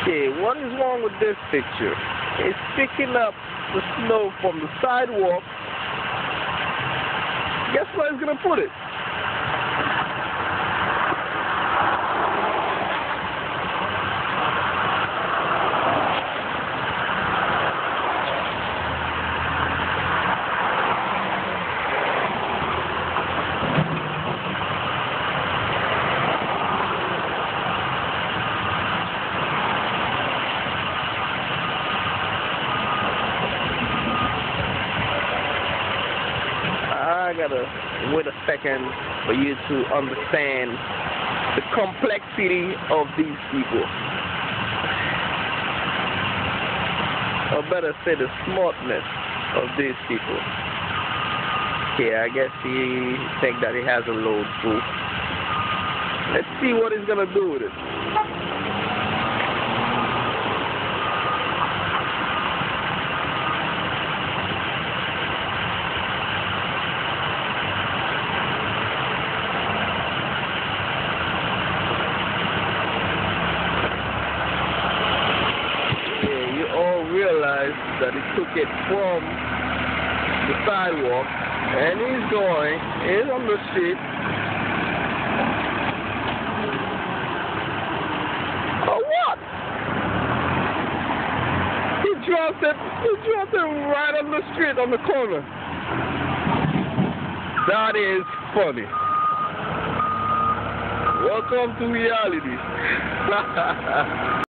Okay, what is wrong with this picture? It's picking up the snow from the sidewalk. Guess where it's gonna put it? I gotta wait a second for you to understand the complexity of these people. Or better say the smartness of these people. Okay, I guess he think that he has a load too. Let's see what he's gonna do with it. Realize that he took it from the sidewalk and he's on the street. Oh, what? He dropped it right on the street on the corner. That is funny. Welcome to reality.